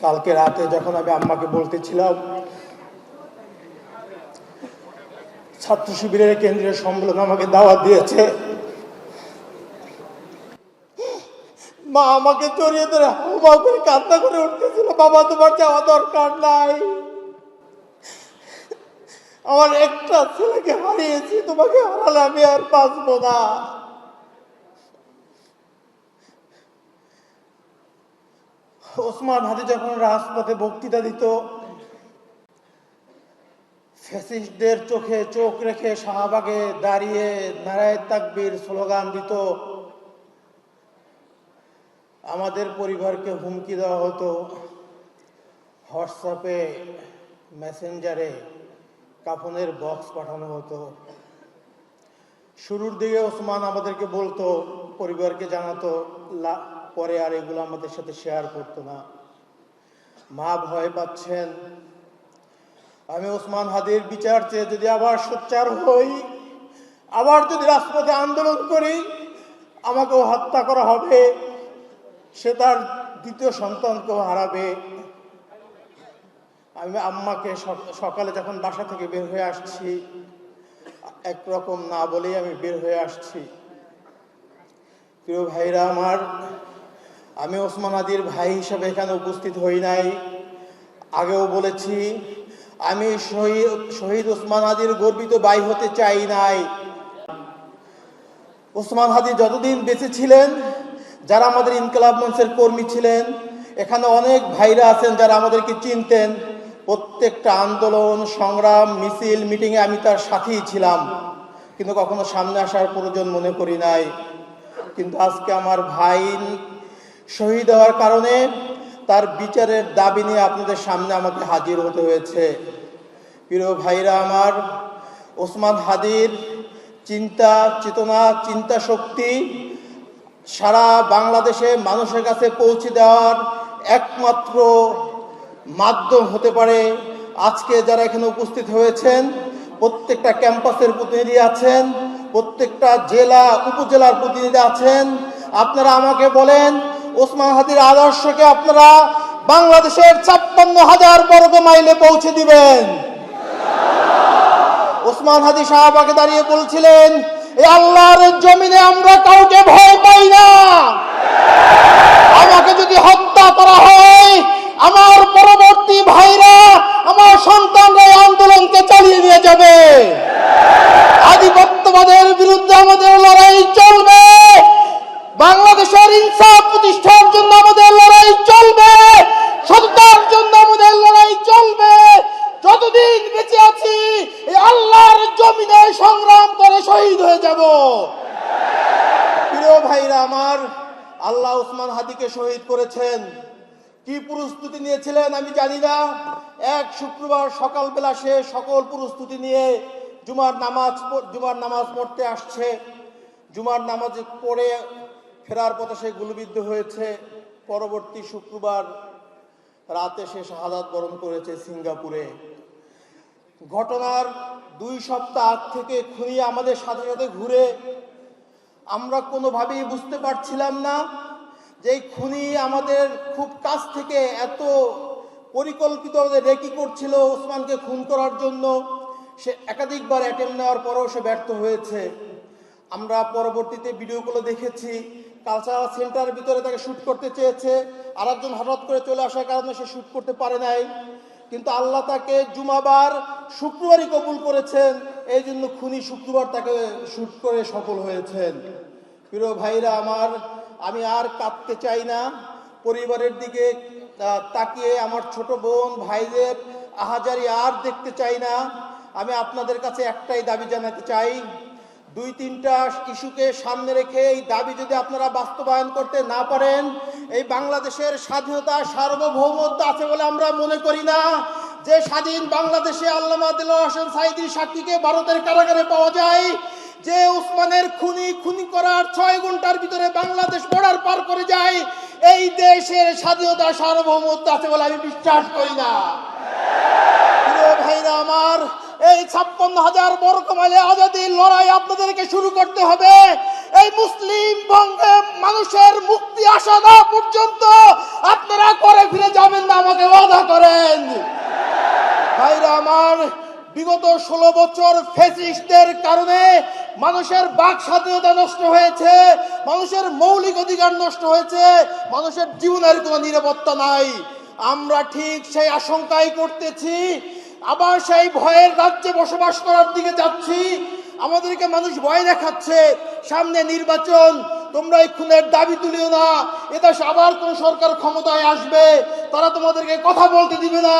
কালকে রাতে যখন আমি আম্মাকে বলতেছিলাম ছাত্র শিবিরের কেন্দ্রীয় সম্মেলন আমাকে দাওয়াত দিয়েছে, মা আমাকে জড়িয়ে ধরে হাউমাউ করে কান্না করে উঠতেছিল, বাবা তোমার যাওয়া দরকার নাই, আমার একটা ছেলেকে হারিয়েছি, তোমাকে হারালে আমি আর বাঁচবো না। ওসমান হাদি যখন রাজপথে বক্তৃতা দিত, ফ্যাসিস্টদের চোখে চোখ রেখে শাহবাগে দাঁড়িয়ে নারায়ে তাকবীর স্লোগান দিত, আমাদের পরিবারকে হুমকি দেওয়া হতো, হোয়াটসঅ্যাপে মেসেঞ্জারে কাফনের বক্স পাঠানো হতো। শুরুর দিকে ওসমান আমাদেরকে বলতো, পরিবারকে জানাতো, পরে আর এগুলো আমাদের সাথে শেয়ার করতো না। মা ভয় পাচ্ছেন, আমি ওসমান হাদির বিচার চেয়ে যদি আবার সোচ্চার হই, আবার যদি রাজপথে আন্দোলন করি, আমাকেও হত্যা করা হবে, সে তার দ্বিতীয় সন্তানকেও হারাবে। আমি আম্মাকে সকালে যখন বাসা থেকে বের হয়ে আসছি, একরকম না বলেই আমি বের হয়ে আসছি। প্রিয় ভাইরা আমার, আমি ওসমান হাদির ভাই হিসেবে এখানে উপস্থিত হই নাই। আগেও বলেছি, আমি শহীদ ওসমান হাদির গর্বিত ভাই হতে চাই নাই। ওসমান হাদি যতদিন বেঁচে ছিলেন, যারা আমাদের ইনকিলাব মঞ্চের কর্মী ছিলেন, এখানে অনেক ভাইরা আছেন যারা আমাদেরকে চিনতেন, প্রত্যেকটা আন্দোলন, সংগ্রাম, মিছিল, মিটিংয়ে আমি তার সাথেই ছিলাম, কিন্তু কখনো সামনে আসার প্রয়োজন মনে করি নাই। কিন্তু আজকে আমার ভাই শহীদ হওয়ার কারণে তার বিচারের দাবি নিয়ে আপনাদের সামনে আমাকে হাজির হতে হয়েছে। প্রিয় ভাইরা আমার, ওসমান হাদির চিন্তা চেতনা, চিন্তা শক্তি সারা বাংলাদেশে মানুষের কাছে পৌঁছে দেওয়ার একমাত্র মাধ্যম হতে পারে আজকে যারা এখানে উপস্থিত হয়েছেন। প্রত্যেকটা ক্যাম্পাসের প্রতিনিধি আছেন, প্রত্যেকটা জেলা উপজেলার প্রতিনিধি আছেন। আপনারা আমাকে বলেন, ওসমান হাদির আদর্শকে আপনারা বাংলাদেশের ৫৬,০০০ বর্গ মাইলে পৌঁছে দিবেন। ওসমান হাদি শাহবাগে দাঁড়িয়ে বলছিলেন, এই আল্লাহর জমিনে আমরা কাউকে ভয় পাই না, আমাকে যদি হত্যা করা হয়, আমার পরবর্তী ভাইরা, আমার সন্তানরা এই আন্দোলনকে চালিয়ে নিয়ে যাবে। আধিপত্যবাদের বিরুদ্ধে আমাদের লড়াই চলবে, বাংলাদেশের ইনসাফ প্রতিষ্ঠার জন্য আমাদের লড়াই চলবে, সততার জন্য আমাদের লড়াই চলবে। যতদিন বেঁচে আছি এই আল্লাহর জমিনে সংগ্রাম করে শহীদ হয়ে যাব। প্রিয় ভাইরা আমার, আল্লাহ ওসমান হাদিকে শহীদ করেছেন। কি প্রস্তুতি নিয়েছিলেন আমি জানি না। এক শুক্রবার সকালবেলা সে সকল প্রস্তুতি নিয়ে জুমার নামাজ পড়তে আসছে। জুমার নামাজ পড়ে ফেরার পথে সে গুলিবিদ্ধ হয়েছে। পরবর্তী শুক্রবার রাতে সে শাহাদাত বরণ করেছে সিঙ্গাপুরে। ঘটনার ২ সপ্তাহ আগ থেকে খুনি আমাদের সাথে সাথে ঘুরে, আমরা কোনোভাবেই বুঝতে পারছিলাম না যে এই খুনি আমাদের খুব কাছ থেকে এত পরিকল্পিত রেকি করছিল ওসমানকে খুন করার জন্য। সে একাধিকবার অ্যাটেম্প নেওয়ার পরেও সে ব্যর্থ হয়েছে। আমরা পরবর্তীতে ভিডিওগুলো দেখেছি। কালচারাল সেন্টারের ভিতরে তাকে শ্যুট করতে চেয়েছে, আরেকজন হঠাৎ করে চলে আসার কারণে সে শ্যুট করতে পারে নাই। কিন্তু আল্লাহ তাকে জুমাবার শুক্রবারই কবুল করেছেন, এই জন্য খুনি শুক্রবার তাকে শ্যুট করে সফল হয়েছেন। প্রিয় ভাইরা আমার, আমি আর কাঁদতে চাই না। পরিবারের দিকে তাকিয়ে আমার ছোট বোন ভাইদের আহাজারি আর দেখতে চাই না। আমি আপনাদের কাছে একটাই দাবি জানাতে চাই, ২-৩টা ইস্যুকে সামনে রেখে এই দাবি যদি আপনারা বাস্তবায়ন করতে না পারেন, এই বাংলাদেশের স্বাধীনতা সার্বভৌমত্ব আছে বলে আমরা মনে করি না। যে স্বাধীন বাংলাদেশে আল্লামা দেলোয়ার হোসেন সাঈদীর সাক্ষীকে ভারতের কারাগারে পাওয়া যায়, যে ওসমানের খুনি করার ৬ ঘন্টার ভিতরে বাংলাদেশ বর্ডার পার করে যায়, এই দেশের স্বাধীনতা সার্বভৌমত্ব আছে বলে আমি বিশ্বাস করি না। প্রিয় ভাইরা আমার, এই ৫৬,০০০ বর্গ মাইলে আজাদির লড়াই আপনাদেরকে শুরু করতে হবে। এই মুসলিম বঙ্গে মানুষের মুক্তি আসা না পর্যন্ত আপনারা করে ফিরে যাবেন না, আমাকে ওয়াদা করেন। ভাইরা আমার, বিগত 16 বছর ফ্যাসিস্টদের কারণে মানুষের বাক স্বাধীনতা নষ্ট হয়েছে, মানুষের মৌলিক অধিকার নষ্ট হয়েছে, মানুষের জীবনের কোনো নিরাপত্তা নাই। আমরা ঠিক সেই আশঙ্কাই করতেছি, আবার সেই ভয়ের রাজ্যে বসবাস করার দিকে যাচ্ছি। আমাদেরকে মানুষ ভয় দেখাচ্ছে, সামনে নির্বাচন, তোমরা এই খুনের দাবি তুলিও না, এদেশে আবার কোন সরকার ক্ষমতায় আসবে, তারা তোমাদেরকে কথা বলতে দিবে না।